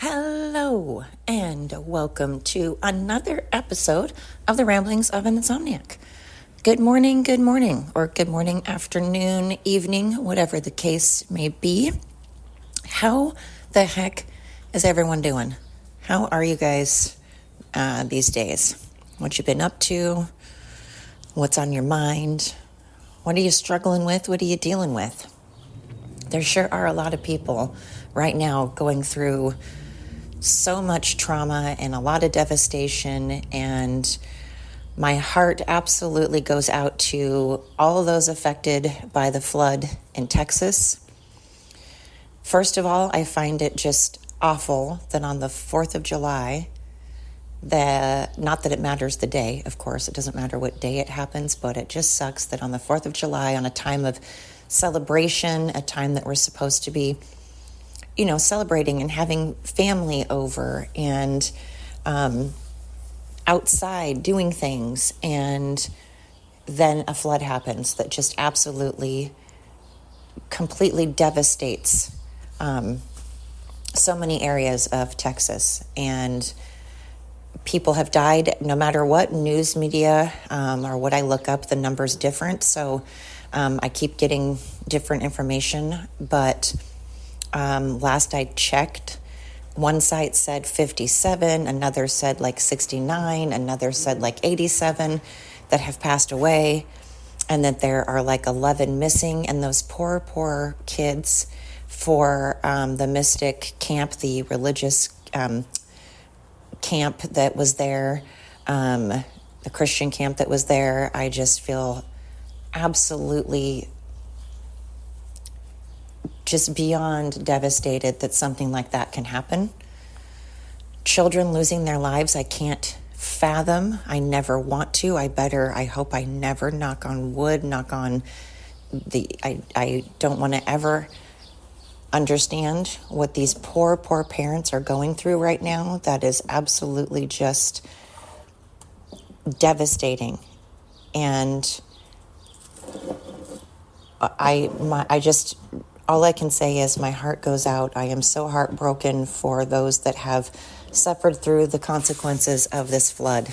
Hello, and welcome to another episode of the Ramblings of an Insomniac. Good morning, or good morning, afternoon, evening, whatever the case may be. How the heck is everyone doing? How are you guys these days? What you been up to? What's on your mind? What are you struggling with? What are you dealing with? There sure are a lot of people right now going through so much trauma and a lot of devastation, and my heart absolutely goes out to all those affected by the flood in Texas. First of all, I find it just awful that on the 4th of July, not that it matters the day, of course, it doesn't matter what day it happens, but it just sucks that on the 4th of July, on a time of celebration, a time that we're supposed to be celebrating and having family over and outside doing things, and then a flood happens that just absolutely, completely devastates so many areas of Texas. And people have died no matter what news media or what I look up, the number's different. So I keep getting different information, but last I checked, one site said 57, another said like 69, another said like 87 that have passed away, and that there are like 11 missing. And those poor kids for the Mystic camp, the religious camp that was there, the Christian camp that was there, I just feel absolutely just beyond devastated that something like that can happen. Children losing their lives, I can't fathom. I never want to. I hope I never, knock on wood, I don't want to ever understand what these poor parents are going through right now. That is absolutely just devastating. And all I can say is my heart goes out. I am so heartbroken for those that have suffered through the consequences of this flood.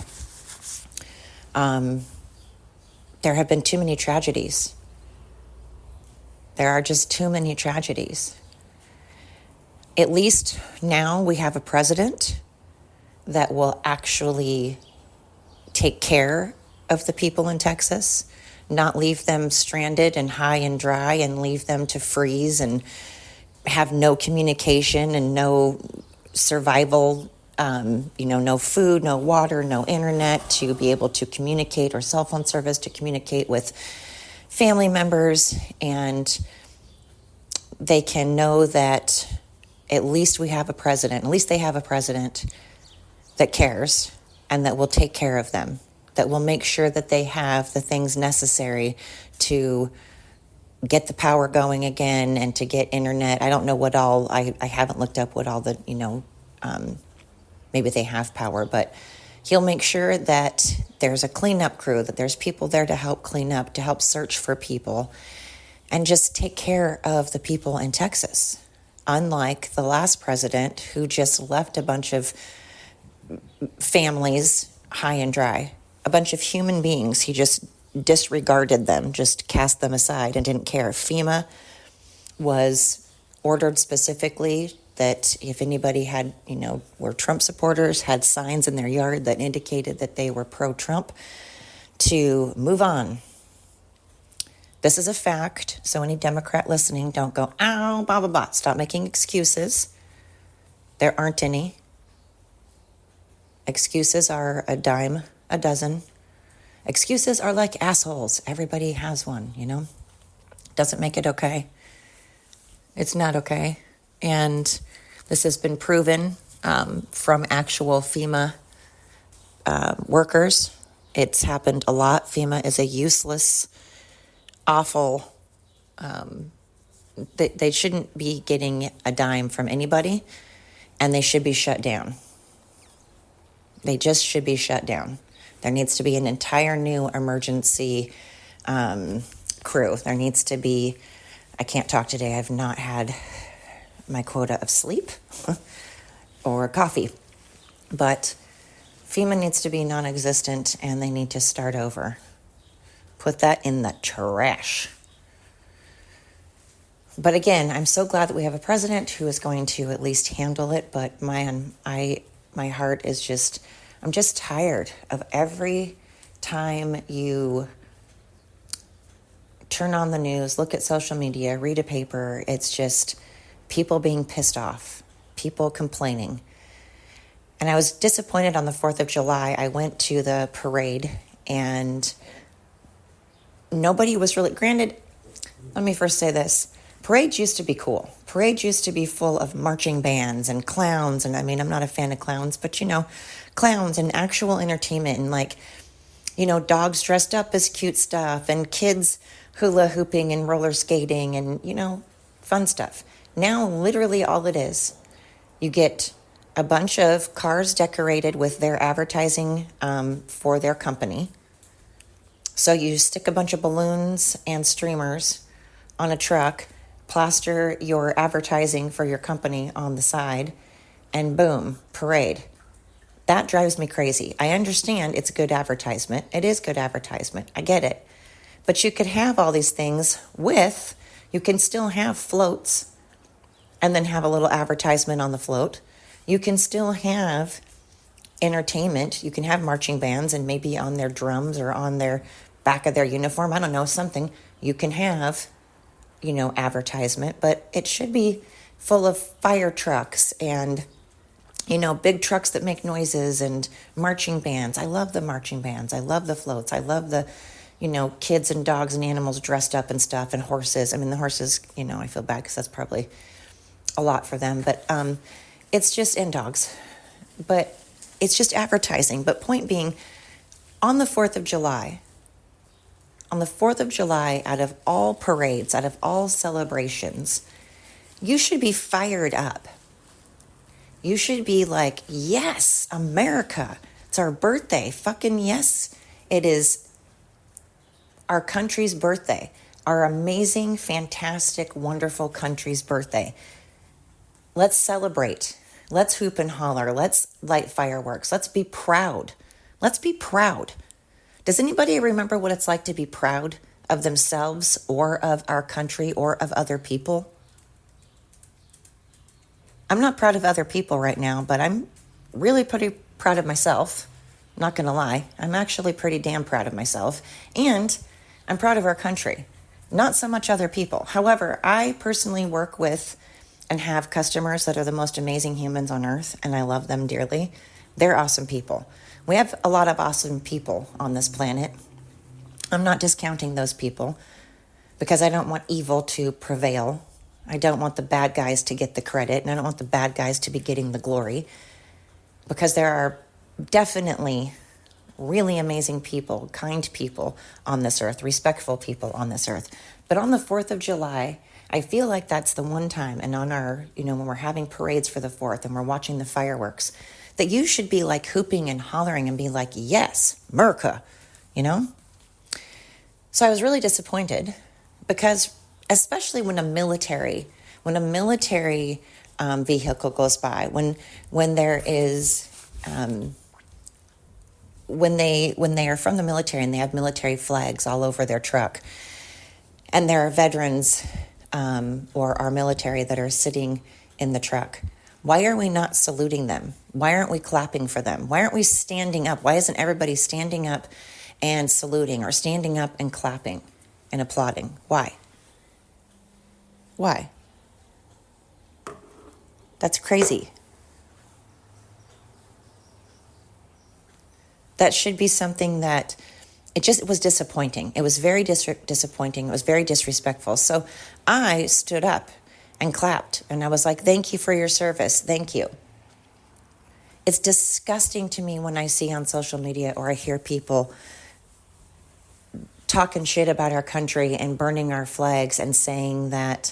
There have been too many tragedies. There are just too many tragedies. At least now we have a president that will actually take care of the people in Texas, not leave them stranded and high and dry and leave them to freeze and have no communication and no survival, no food, no water, no internet to be able to communicate, or cell phone service to communicate with family members. And they can know that at least we have a president, at least they have a president that cares and that will take care of them, that will make sure that they have the things necessary to get the power going again and to get internet. I don't know what all, I haven't looked up what all the, maybe they have power, but he'll make sure that there's a cleanup crew, that there's people there to help clean up, to help search for people, and just take care of the people in Texas. Unlike the last president, who just left a bunch of families high and dry. A bunch of human beings, he just disregarded them, just cast them aside and didn't care. FEMA was ordered specifically that if anybody had, were Trump supporters, had signs in their yard that indicated that they were pro-Trump, to move on. This is a fact, so any Democrat listening, don't go, ow, blah, blah, blah. Stop making excuses. There aren't any. Excuses are a dime a dozen. Excuses are like assholes. Everybody has one, Doesn't make it okay. It's not okay. And this has been proven from actual FEMA workers. It's happened a lot. FEMA is a useless, awful, they shouldn't be getting a dime from anybody, and they should be shut down. They just should be shut down. There needs to be an entire new emergency crew. There needs to be, I can't talk today. I've not had my quota of sleep. or coffee. But FEMA needs to be non-existent, and they need to start over. Put that in the trash. But again, I'm so glad that we have a president who is going to at least handle it. But man, my heart is just, I'm just tired of every time you turn on the news, look at social media, read a paper, it's just people being pissed off, people complaining. And I was disappointed on the 4th of July. I went to the parade and nobody was really, granted, let me first say this. Parades used to be cool. Parades used to be full of marching bands and clowns. And I mean, I'm not a fan of clowns, but clowns and actual entertainment and dogs dressed up as cute stuff and kids hula hooping and roller skating and, fun stuff. Now, literally all it is, you get a bunch of cars decorated with their advertising for their company. So you stick a bunch of balloons and streamers on a truck, plaster your advertising for your company on the side, and boom, parade. That drives me crazy. I understand it's good advertisement. It is good advertisement. I get it. But you could have all these things you can still have floats and then have a little advertisement on the float. You can still have entertainment. You can have marching bands and maybe on their drums or on their back of their uniform, I don't know, something. You can have, advertisement, but it should be full of fire trucks and, big trucks that make noises and marching bands. I love the marching bands. I love the floats. I love the, kids and dogs and animals dressed up and stuff and horses. I mean, the horses, I feel bad because that's probably a lot for them, but it's just, and dogs, but it's just advertising. But point being, on the 4th of July, out of all parades, out of all celebrations, you should be fired up. You should be like, yes, America, it's our birthday. Fucking yes, it is our country's birthday, our amazing, fantastic, wonderful country's birthday. Let's celebrate. Let's hoop and holler. Let's light fireworks. Let's be proud. Let's be proud. Does anybody remember what it's like to be proud of themselves or of our country or of other people? I'm not proud of other people right now, but I'm really pretty proud of myself. Not going to lie. I'm actually pretty damn proud of myself. And I'm proud of our country. Not so much other people. However, I personally work with and have customers that are the most amazing humans on earth, and I love them dearly. They're awesome people. We have a lot of awesome people on this planet. I'm not discounting those people because I don't want evil to prevail. I don't want the bad guys to get the credit, and I don't want the bad guys to be getting the glory, because there are definitely really amazing people, kind people on this earth, respectful people on this earth. But on the 4th of July, I feel like that's the one time, and on our, when we're having parades for the 4th and we're watching the fireworks, that you should be like hooping and hollering and be like, yes, America, So I was really disappointed because especially when a military vehicle goes by, when there is, when they are from the military and they have military flags all over their truck, and there are veterans or our military that are sitting in the truck, why are we not saluting them? Why aren't we clapping for them? Why aren't we standing up? Why isn't everybody standing up and saluting or standing up and clapping and applauding? Why? Why? That's crazy. That should be something that it was disappointing. It was very disappointing. It was very disrespectful. So I stood up and clapped, and I was like, thank you for your service. Thank you. It's disgusting to me when I see on social media or I hear people talking shit about our country and burning our flags and saying that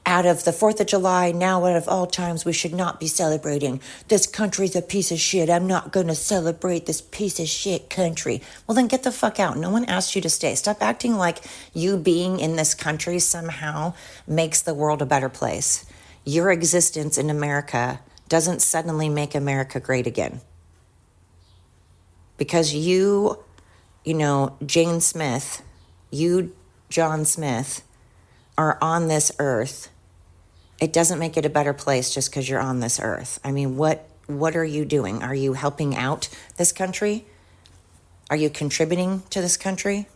out of the 4th of July, now out of all times, we should not be celebrating. This country's a piece of shit. I'm not going to celebrate this piece of shit country. Well, then get the fuck out. No one asked you to stay. Stop acting like you being in this country somehow makes the world a better place. Your existence in America doesn't suddenly make America great again. Because Jane Smith, you, John Smith, are on this earth. It doesn't make it a better place just because you're on this earth. I mean, what are you doing? Are you helping out this country? Are you contributing to this country?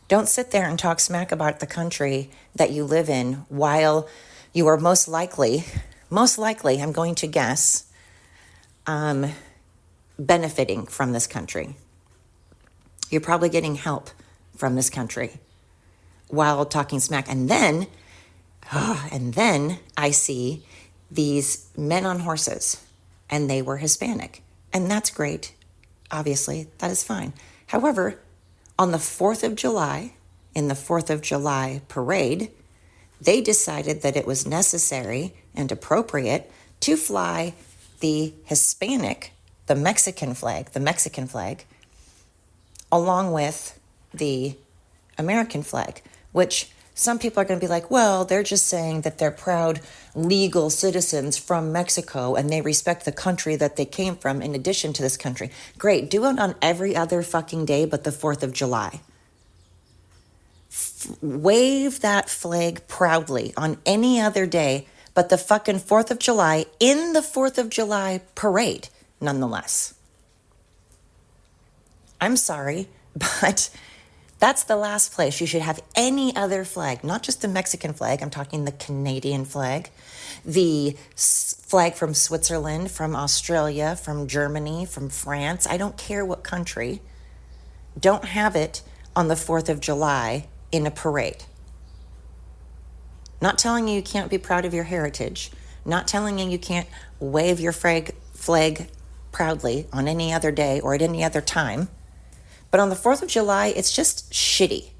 Don't sit there and talk smack about the country that you live in while you are most likely, I'm going to guess, benefiting from this country. You're probably getting help from this country while talking smack. And then I see these men on horses, and they were Hispanic. And that's great. Obviously, that is fine. However, on the 4th of July, in the 4th of July parade, they decided that it was necessary and appropriate to fly the Mexican flag, along with the American flag, which some people are going to be like, well, they're just saying that they're proud legal citizens from Mexico and they respect the country that they came from in addition to this country. Great. Do it on every other fucking day but the 4th of July. Wave that flag proudly on any other day but the fucking 4th of July in the 4th of July parade, nonetheless. I'm sorry, but that's the last place you should have any other flag, not just the Mexican flag. I'm talking the Canadian flag, the flag from Switzerland, from Australia, from Germany, from France. I don't care what country. Don't have it on the 4th of July in a parade. Not telling you can't be proud of your heritage. Not telling you can't wave your flag proudly on any other day or at any other time. But on the 4th of July, it's just shitty.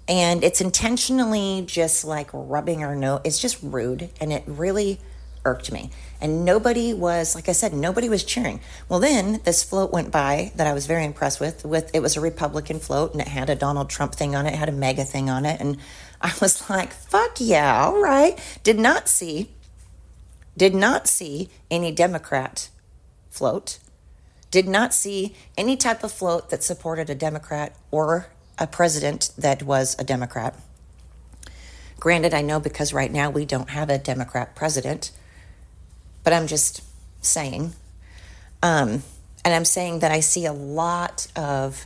And it's intentionally just like rubbing our nose. It's just rude. And it really irked me. And nobody was, like I said, nobody was cheering. Well, then this float went by that I was very impressed with. It was a Republican float and it had a Donald Trump thing on it. It had a MAGA thing on it. And I was like, fuck yeah, all right. Did not see any Democrat float. Did not see any type of float that supported a Democrat or a president that was a Democrat. Granted, I know because right now we don't have a Democrat president, but I'm just saying. And I'm saying that I see a lot of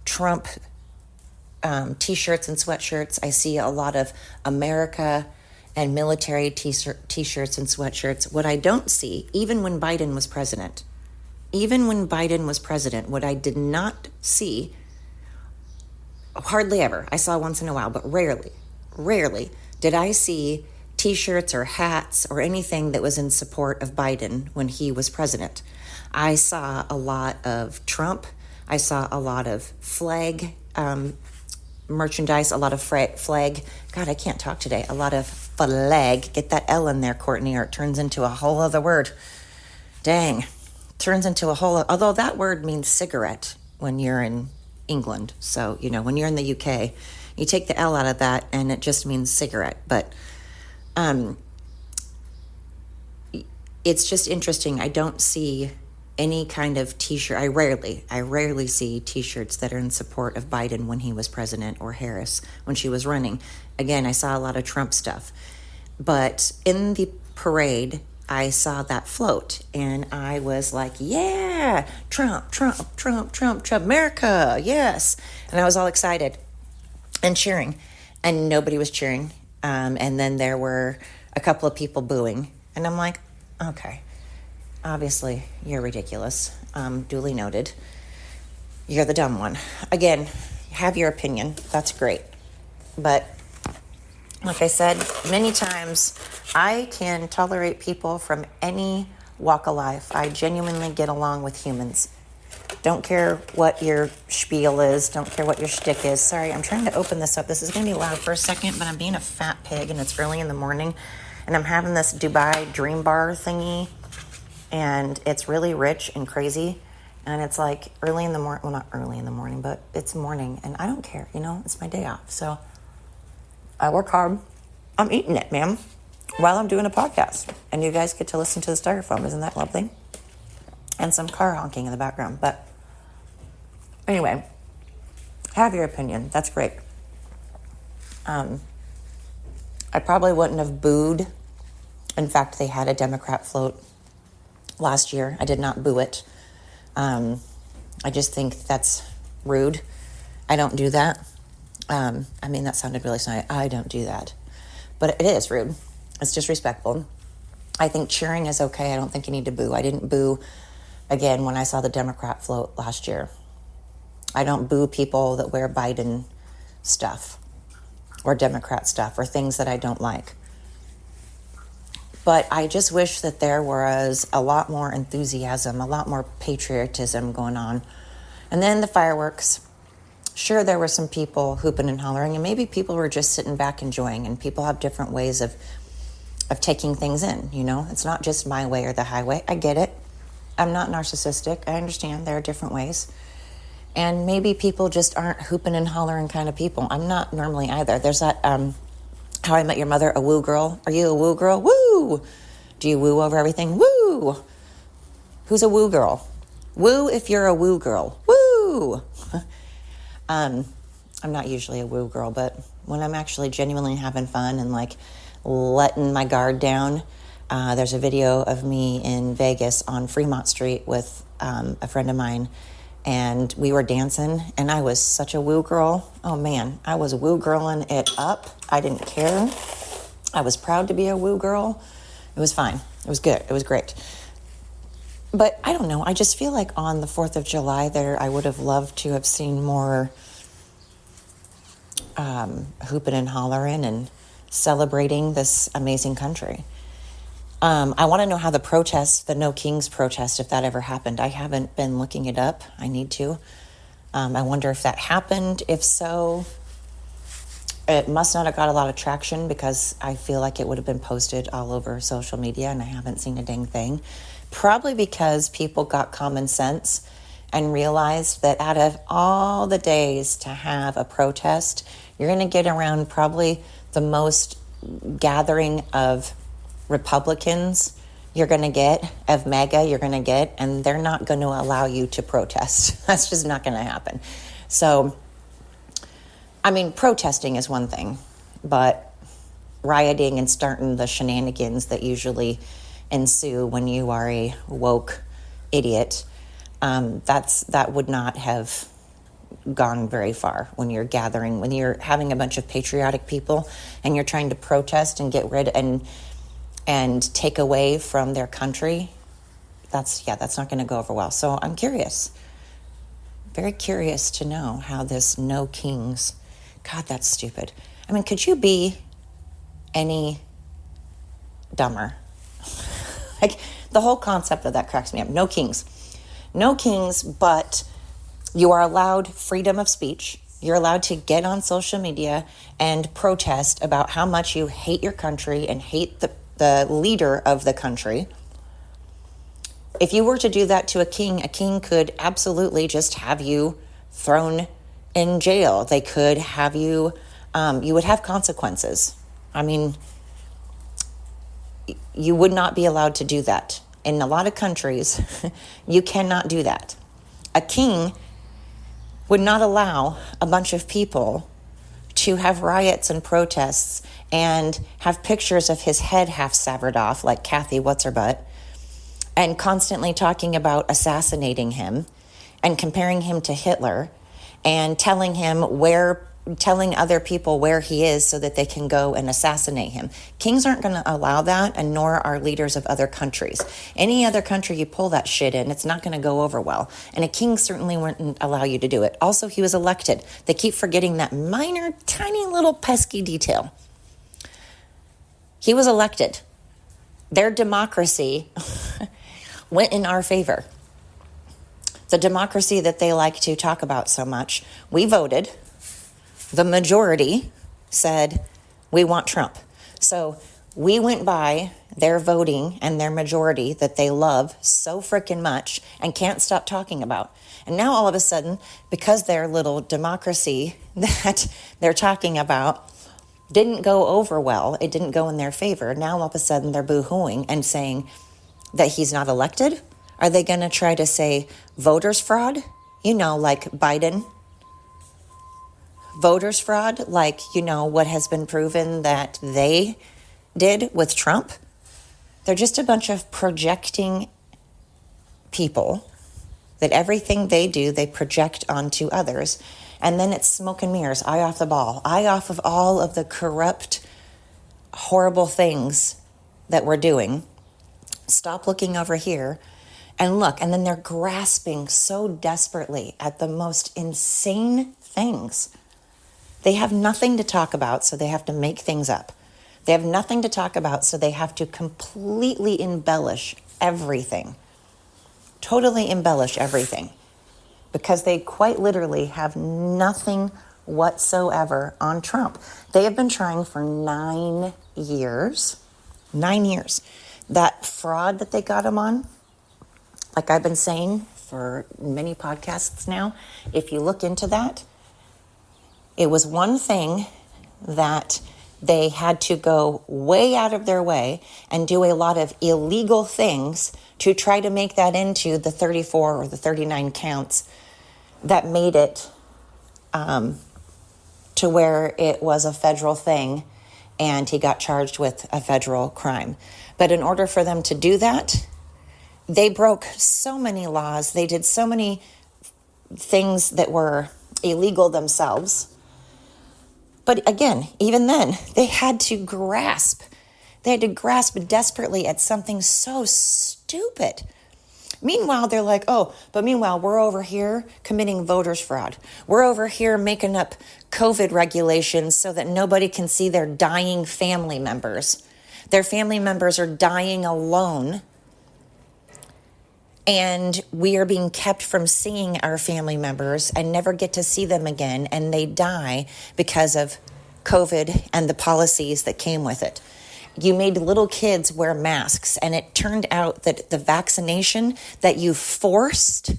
Trump T-shirts and sweatshirts. I see a lot of America and military T-shirts and sweatshirts. What I don't see, even when Biden was president, what I did not see, hardly ever, I saw once in a while, but rarely did I see T-shirts or hats or anything that was in support of Biden when he was president. I saw a lot of Trump. I saw a lot of flag merchandise, a lot of flag. God, I can't talk today. A lot of flag. Get that L in there, Courtney, or it turns into a whole other word. Dang. Turns into a whole, although that word means cigarette when you're in England. So, when you're in the UK, you take the L out of that and it just means cigarette. But it's just interesting. I don't see any kind of T-shirt. I rarely see T-shirts that are in support of Biden when he was president or Harris when she was running. Again, I saw a lot of Trump stuff. But in the parade, I saw that float and I was like, yeah, Trump, America, yes. And I was all excited and cheering, and nobody was cheering. And then there were a couple of people booing, and I'm like, okay, obviously you're ridiculous. Duly noted. You're the dumb one. Again, have your opinion. That's great. But like I said many times, I can tolerate people from any walk of life. I genuinely get along with humans. Don't care what your spiel is. Don't care what your shtick is. Sorry, I'm trying to open this up. This is going to be loud for a second, but I'm being a fat pig, and it's early in the morning, and I'm having this Dubai Dream Bar thingy, and it's really rich and crazy, and it's like early in the morning. Well, not early in the morning, but it's morning, and I don't care. It's my day off, so I work hard. I'm eating it, man. while I'm doing a podcast. And you guys get to listen to the styrofoam. Isn't that lovely? And some car honking in the background. But anyway, have your opinion. That's great. I probably wouldn't have booed. In fact, they had a Democrat float last year. I did not boo it. I just think that's rude. I don't do that. That sounded really snide. I don't do that. But it is rude. It's disrespectful. I think cheering is okay. I don't think you need to boo. I didn't boo, again, when I saw the Democrat float last year. I don't boo people that wear Biden stuff or Democrat stuff or things that I don't like. But I just wish that there was a lot more enthusiasm, a lot more patriotism going on. And then the fireworks. Sure, there were some people hooping and hollering, and maybe people were just sitting back enjoying, and people have different ways of taking things in, you know? It's not just my way or the highway. I get it. I'm not narcissistic. I understand there are different ways. And maybe people just aren't hooping and hollering kind of people. I'm not normally either. There's that How I Met Your Mother, a woo girl. Are you a woo girl? Woo! Do you woo over everything? Woo! Who's a woo girl? Woo if you're a woo girl. Woo! I'm not usually a woo girl, but when I'm actually genuinely having fun and like letting my guard down, there's a video of me in Vegas on Fremont Street with a friend of mine, and we were dancing, and I was such a woo girl. Oh man, I was woo girling it up. I didn't care. I was proud to be a woo girl. It was fine. It was good. It was great. But I don't know. I just feel like on the 4th of July there, I would have loved to have seen more hooping and hollering and celebrating this amazing country. I want to know how the No Kings protest, if that ever happened. I haven't been looking it up. I need to. I wonder if that happened. If so, it must not have got a lot of traction because I feel like it would have been posted all over social media and I haven't seen a dang thing. Probably because people got common sense and realized that out of all the days to have a protest, you're going to get around probably the most gathering of Republicans you're going to get, of MAGA you're going to get, and they're not going to allow you to protest. That's just not going to happen. So, protesting is one thing, but rioting and starting the shenanigans that usually ensue when you are a woke idiot, that would not have gone very far when you're gathering, when you're having a bunch of patriotic people and you're trying to protest and get rid and take away from their country. That's not going to go over well. So I'm curious, very curious to know how this No Kings, God, that's stupid. Could you be any dumber? Like, the whole concept of that cracks me up. No kings, but you are allowed freedom of speech. You're allowed to get on social media and protest about how much you hate your country and hate the leader of the country. If you were to do that to a king could absolutely just have you thrown in jail. They could have you, you would have consequences. You would not be allowed to do that. In a lot of countries, you cannot do that. A king would not allow a bunch of people to have riots and protests and have pictures of his head half severed off, like Kathy What's-Her-Butt, and constantly talking about assassinating him and comparing him to Hitler and telling other people where he is so that they can go and assassinate him. Kings aren't going to allow that, and nor are leaders of other countries. Any other country you pull that shit in, it's not going to go over well. And a king certainly wouldn't allow you to do it. Also, he was elected. They keep forgetting that minor, tiny little pesky detail. He was elected. Their democracy went in our favor. The democracy that they like to talk about so much. We voted. The majority said, we want Trump. So we went by their voting and their majority that they love so freaking much and can't stop talking about. And now all of a sudden, because their little democracy that they're talking about didn't go over well. It didn't go in their favor. Now all of a sudden they're boo-hooing and saying that he's not elected. Are they going to try to say voters fraud? Like Biden. Voters fraud, like, what has been proven that they did with Trump. They're just a bunch of projecting people that everything they do, they project onto others. And then it's smoke and mirrors, eye off the ball, eye off of all of the corrupt, horrible things that we're doing. Stop looking over here and look. And then they're grasping so desperately at the most insane things. They have nothing to talk about, so they have to make things up. They have nothing to talk about, so they have to completely embellish everything. Totally embellish everything. Because they quite literally have nothing whatsoever on Trump. They have been trying for 9 years. 9 years. That fraud that they got him on, like I've been saying for many podcasts now, if you look into that, it was one thing that they had to go way out of their way and do a lot of illegal things to try to make that into the 34 or the 39 counts that made it to where it was a federal thing and he got charged with a federal crime. But in order for them to do that, they broke so many laws. They did so many things that were illegal themselves. But again, even then, they had to grasp. They had to grasp desperately at something so stupid. Meanwhile, they're like, meanwhile, we're over here committing voters fraud. We're over here making up COVID regulations so that nobody can see their dying family members. Their family members are dying alone. And we are being kept from seeing our family members and never get to see them again. And they die because of COVID and the policies that came with it. You made little kids wear masks. And it turned out that the vaccination that you forced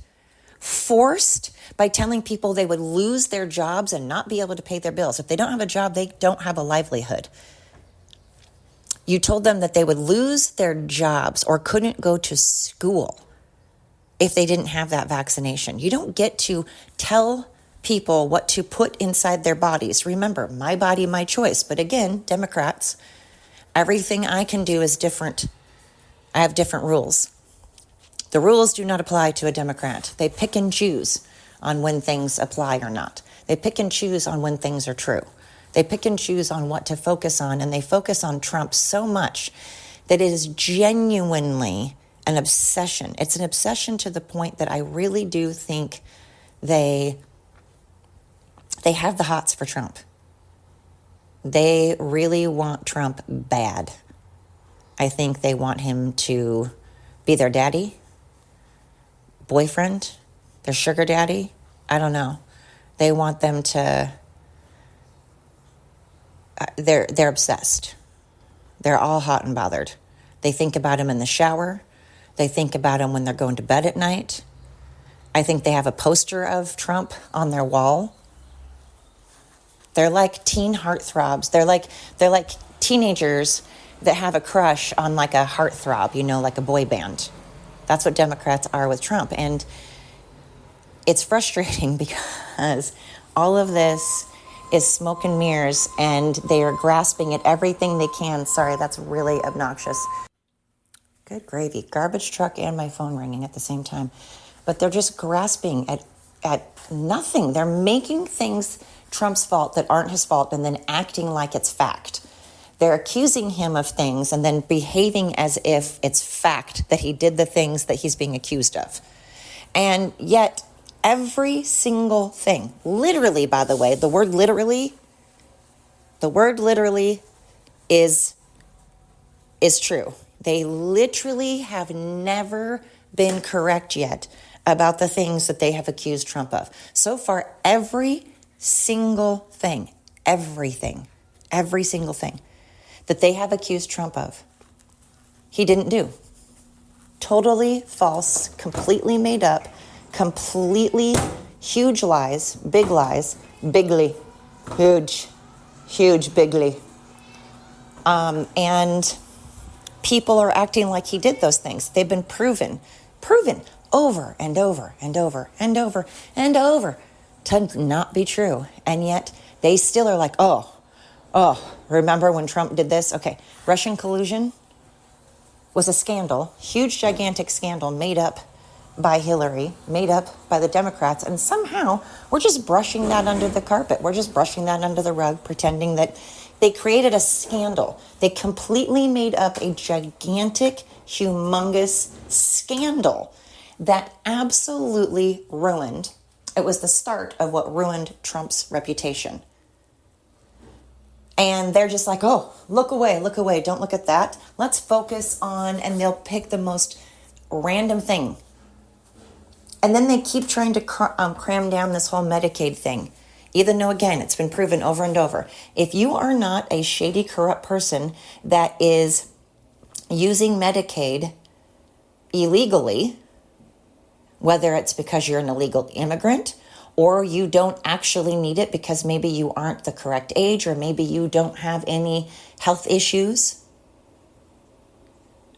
by telling people they would lose their jobs and not be able to pay their bills. If they don't have a job, they don't have a livelihood. You told them that they would lose their jobs or couldn't go to school if they didn't have that vaccination. You don't get to tell people what to put inside their bodies. Remember, my body, my choice. But again, Democrats, everything I can do is different. I have different rules. The rules do not apply to a Democrat. They pick and choose on when things apply or not. They pick and choose on when things are true. They pick and choose on what to focus on, and they focus on Trump so much that it is genuinely an obsession. It's an obsession to the point that I really do think they have the hots for Trump. They really want Trump bad. I think they want him to be their daddy, boyfriend, their sugar daddy. I don't know. They want them to, they're obsessed. They're all hot and bothered. They think about him in the shower. They think about him when they're going to bed at night. I think they have a poster of Trump on their wall. They're like teen heartthrobs. They're like teenagers that have a crush on like a heartthrob, like a boy band. That's what Democrats are with Trump. And it's frustrating because all of this is smoke and mirrors, and they are grasping at everything they can. Sorry, that's really obnoxious. Good gravy. Garbage truck and my phone ringing at the same time. But they're just grasping at nothing. They're making things Trump's fault that aren't his fault and then acting like it's fact. They're accusing him of things and then behaving as if it's fact that he did the things that he's being accused of. And yet, every single thing, literally, by the way, the word literally is true. They literally have never been correct yet about the things that they have accused Trump of. So far, every single thing, every single thing that they have accused Trump of, he didn't do. Totally false, completely made up, completely huge lies, bigly, huge. Huge, bigly. And people are acting like he did those things. They've been proven over and over and over and over and over to not be true. And yet they still are like, oh, remember when Trump did this? Okay, Russian collusion was a scandal, huge, gigantic scandal made up by Hillary, made up by the Democrats, and somehow we're just brushing that under the carpet. We're just brushing that under the rug, pretending that they created a scandal. They completely made up a gigantic, humongous scandal that absolutely ruined. It was the start of what ruined Trump's reputation. And they're just like, oh, look away, don't look at that. Let's focus on, and they'll pick the most random thing. And then they keep trying to cram down this whole Medicaid thing. Even though, again, it's been proven over and over. If you are not a shady, corrupt person that is using Medicaid illegally, whether it's because you're an illegal immigrant or you don't actually need it because maybe you aren't the correct age or maybe you don't have any health issues.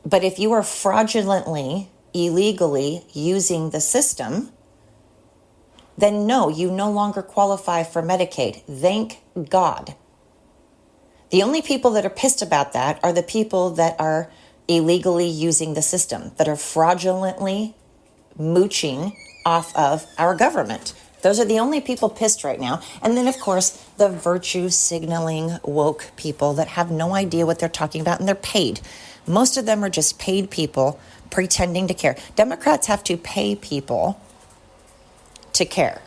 But if you are fraudulently, illegally using the system, then no, you no longer qualify for Medicaid. Thank God. The only people that are pissed about that are the people that are illegally using the system, that are fraudulently mooching off of our government. Those are the only people pissed right now. And then, of course, the virtue signaling woke people that have no idea what they're talking about, and they're paid. Most of them are just paid people pretending to care. Democrats have to pay people to care.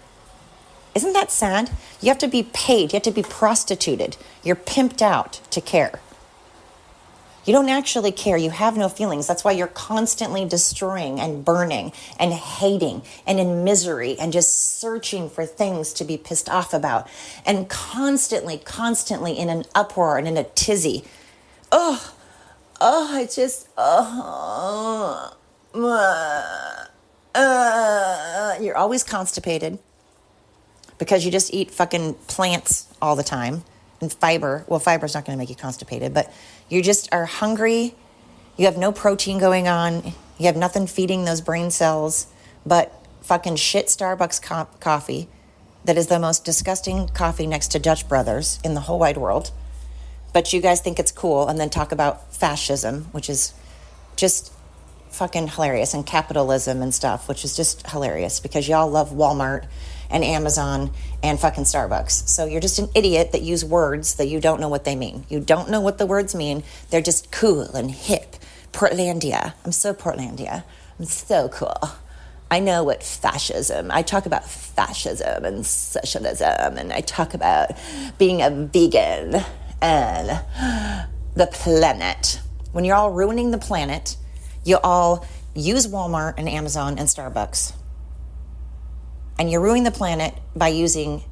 Isn't that sad? You have to be paid. You have to be prostituted. You're pimped out to care. You don't actually care. You have no feelings. That's why you're constantly destroying and burning and hating and in misery and just searching for things to be pissed off about and constantly in an uproar and in a tizzy. You're always constipated because you just eat fucking plants all the time. And fiber's not going to make you constipated, but you just are hungry. You have no protein going on. You have nothing feeding those brain cells but fucking shit Starbucks coffee that is the most disgusting coffee next to Dutch Brothers in the whole wide world. But you guys think it's cool and then talk about fascism, which is just fucking hilarious, and capitalism and stuff, which is just hilarious because y'all love Walmart and Amazon and fucking Starbucks. So you're just an idiot that use words that you don't know what they mean. You don't know what the words mean. They're just cool and hip. Portlandia. I'm so Portlandia. I'm so cool. I know what fascism. I talk about fascism and socialism, and I talk about being a vegan and the planet. When you're all ruining the planet, you all use Walmart and Amazon and Starbucks. And you're ruining the planet by using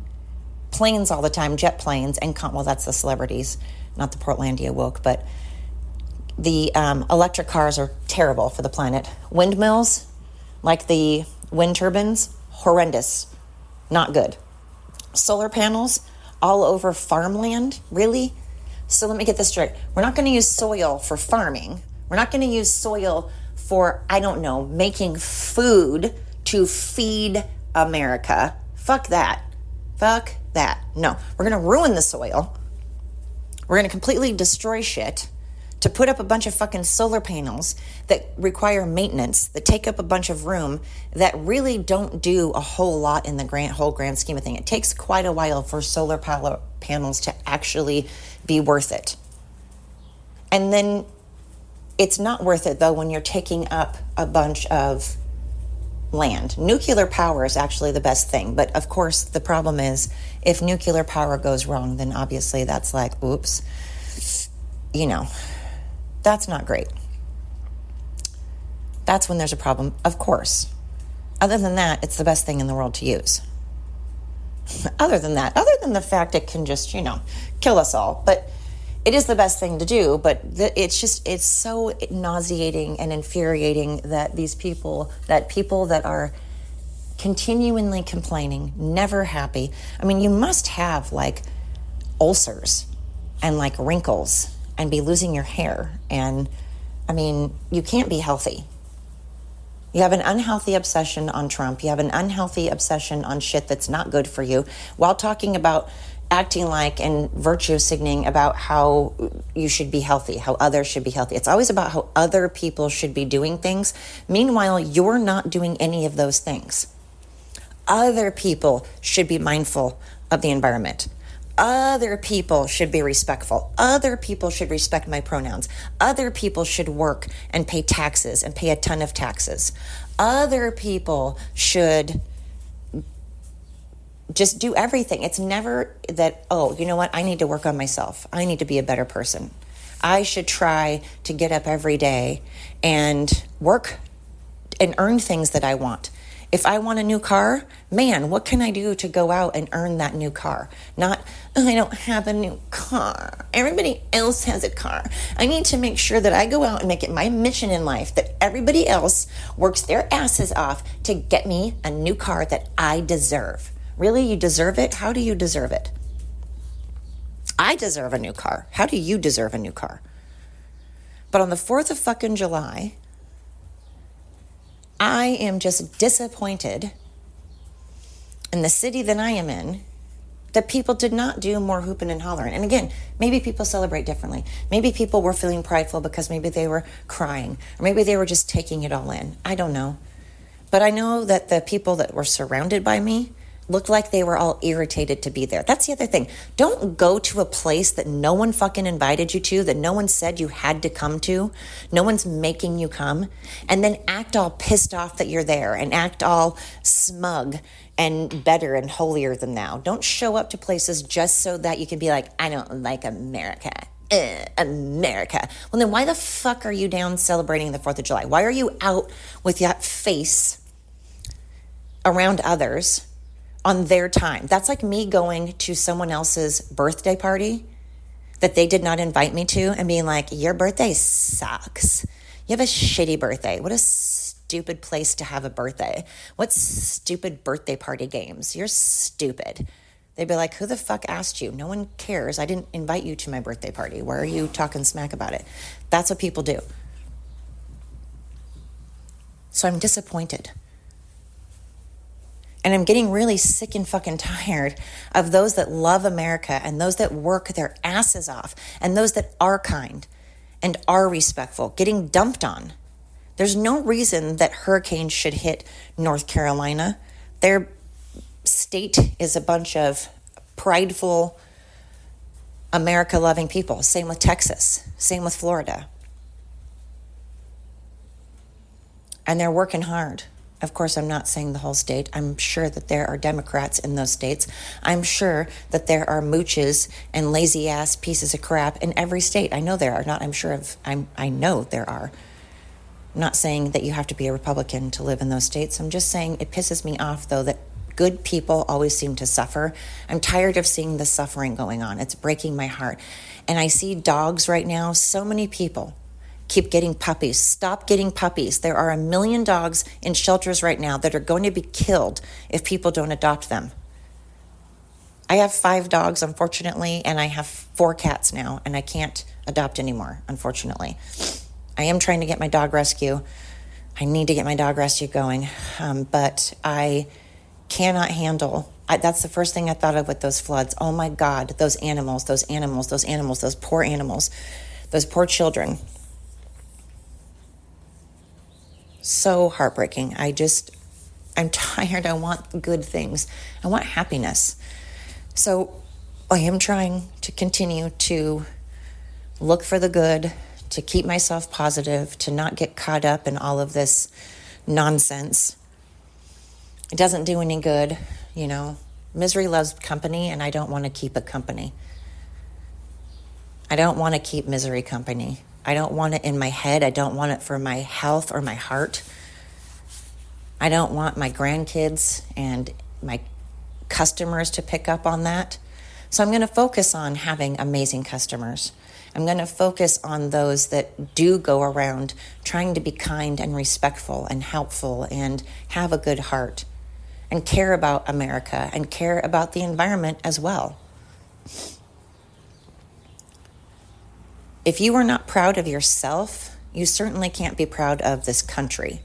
planes all the time, jet planes, and well, that's the celebrities, not the Portlandia woke, but the electric cars are terrible for the planet. Windmills, like the wind turbines, horrendous, not good. Solar panels all over farmland, really? So let me get this straight. We're not going to use soil for farming. We're not going to use soil for, I don't know, making food to feed America. Fuck that. Fuck that. No, we're going to ruin the soil. We're going to completely destroy shit to put up a bunch of fucking solar panels that require maintenance, that take up a bunch of room, that really don't do a whole lot in the whole grand scheme of things. It takes quite a while for solar panels to actually be worth it. And then it's not worth it, though, when you're taking up a bunch of land. Nuclear power is actually the best thing. But, of course, the problem is if nuclear power goes wrong, then obviously that's like, oops, that's not great. That's when there's a problem, of course. Other than that, it's the best thing in the world to use. Other than the fact it can just, kill us all. But it is the best thing to do, but it's so nauseating and infuriating that people that are continually complaining, never happy. I mean, you must have like ulcers and like wrinkles and be losing your hair. And I mean, you can't be healthy. You have an unhealthy obsession on Trump. You have an unhealthy obsession on shit that's not good for you, while talking about acting like and virtue signaling about how you should be healthy, how others should be healthy. It's always about how other people should be doing things. Meanwhile, you're not doing any of those things. Other people should be mindful of the environment. Other people should be respectful. Other people should respect my pronouns. Other people should work and pay taxes and pay a ton of taxes. Other people should just do everything. It's never that, oh, you know what? I need to work on myself. I need to be a better person. I should try to get up every day and work and earn things that I want. If I want a new car, man, what can I do to go out and earn that new car? Not, I don't have a new car. Everybody else has a car. I need to make sure that I go out and make it my mission in life that everybody else works their asses off to get me a new car that I deserve. Really? You deserve it? How do you deserve it? I deserve a new car. How do you deserve a new car? But on the 4th of fucking July, I am just disappointed in the city that I am in that people did not do more hooping and hollering. And again, maybe people celebrate differently. Maybe people were feeling prideful because maybe they were crying, or maybe they were just taking it all in. I don't know. But I know that the people that were surrounded by me looked like they were all irritated to be there. That's the other thing. Don't go to a place that no one fucking invited you to, that no one said you had to come to. No one's making you come. And then act all pissed off that you're there and act all smug and better and holier than thou. Don't show up to places just so that you can be like, I don't like America. America. Well, then why the fuck are you down celebrating the 4th of July? Why are you out with that face around others on their time? That's like me going to someone else's birthday party that they did not invite me to and being like, your birthday sucks. You have a shitty birthday. What a stupid place to have a birthday. What stupid birthday party games. You're stupid. They'd be like, who the fuck asked you? No one cares. I didn't invite you to my birthday party. Why are you talking smack about it? That's what people do. So I'm disappointed. And I'm getting really sick and fucking tired of those that love America and those that work their asses off and those that are kind and are respectful getting dumped on. There's no reason that hurricanes should hit North Carolina. Their state is a bunch of prideful, America-loving people. Same with Texas. Same with Florida. And they're working hard. Of course, I'm not saying the whole state. I'm sure that there are Democrats in those states. I'm sure that there are mooches and lazy-ass pieces of crap in every state. I know there are. Not I'm sure of. I know there are. I'm not saying that you have to be a Republican to live in those states. I'm just saying it pisses me off, though, that good people always seem to suffer. I'm tired of seeing the suffering going on. It's breaking my heart. And I see dogs right now. So many people keep getting puppies. Stop getting puppies. There are 1 million dogs in shelters right now that are going to be killed if people don't adopt them. I have 5 dogs, unfortunately, and I have 4 cats now, and I can't adopt anymore, unfortunately. I am trying to get my dog rescue. I need to get my dog rescue going, but I cannot handle. That's the first thing I thought of with those floods. Oh my God, those animals, those poor animals, those poor children. So heartbreaking. I'm tired. I want good things. I want happiness. So I am trying to continue to look for the good, to keep myself positive, to not get caught up in all of this nonsense. It doesn't do any good, you know. Misery loves company, and I don't want to keep it company. I don't want to keep misery company. I don't want it in my head. I don't want it for my health or my heart. I don't want my grandkids and my customers to pick up on that. So I'm going to focus on having amazing customers. I'm going to focus on those that do go around trying to be kind and respectful and helpful and have a good heart and care about America and care about the environment as well. If you are not proud of yourself, you certainly can't be proud of this country.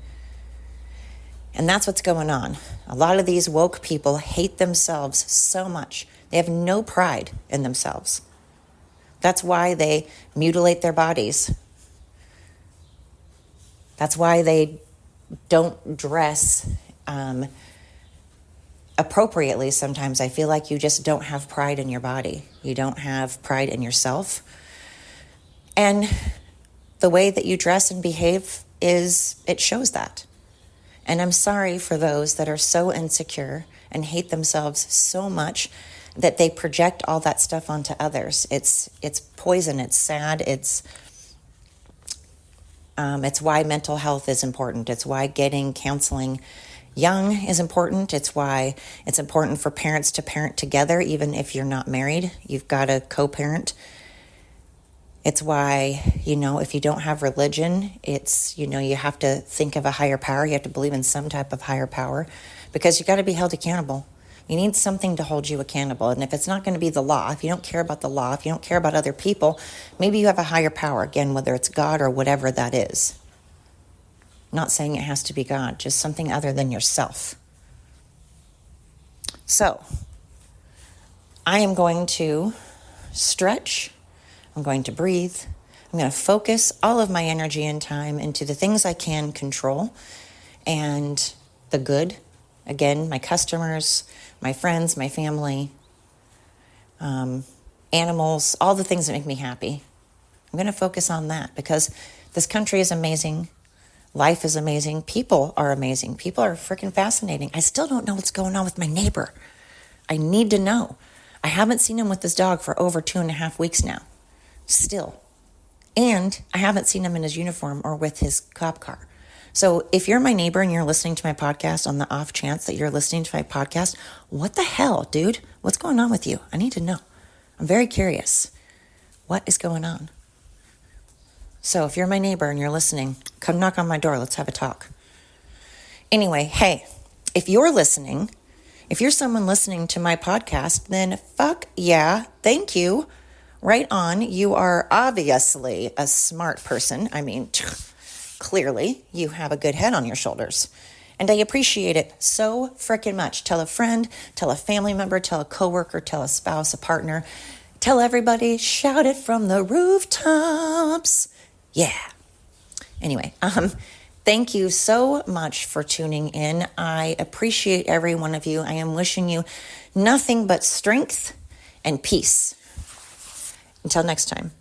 And that's what's going on. A lot of these woke people hate themselves so much. They have no pride in themselves. That's why they mutilate their bodies. That's why they don't dress appropriately sometimes. I feel like you just don't have pride in your body. You don't have pride in yourself. And the way that you dress and behave it shows that. And I'm sorry for those that are so insecure and hate themselves so much that they project all that stuff onto others. It's poison. It's sad. It's why mental health is important. It's why getting counseling young is important. It's why it's important for parents to parent together, even if you're not married. You've got to co-parent. It's why, if you don't have religion, it's, you have to think of a higher power. You have to believe in some type of higher power because you got to be held accountable. You need something to hold you accountable. And if it's not going to be the law, if you don't care about the law, if you don't care about other people, maybe you have a higher power, again, whether it's God or whatever that is. Not saying it has to be God, just something other than yourself. So, I am going to stretch. I'm going to breathe. I'm going to focus all of my energy and time into the things I can control and the good. Again, my customers, my friends, my family, animals, all the things that make me happy. I'm going to focus on that because this country is amazing. Life is amazing. People are amazing. People are freaking fascinating. I still don't know what's going on with my neighbor. I need to know. I haven't seen him with his dog for over 2.5 weeks now. Still. And I haven't seen him in his uniform or with his cop car. So if you're my neighbor and you're listening to my podcast, on the off chance that you're listening to my podcast, what the hell, dude? What's going on with you? I need to know. I'm very curious. What is going on? So if you're my neighbor and you're listening, come knock on my door. Let's have a talk. Anyway, hey, if you're listening, if you're someone listening to my podcast, then fuck yeah, thank you. Right on. You are obviously a smart person. I mean, clearly you have a good head on your shoulders. And I appreciate it so freaking much. Tell a friend, tell a family member, tell a coworker, tell a spouse, a partner. Tell everybody, shout it from the rooftops. Yeah. Anyway, thank you so much for tuning in. I appreciate every one of you. I am wishing you nothing but strength and peace. Until next time.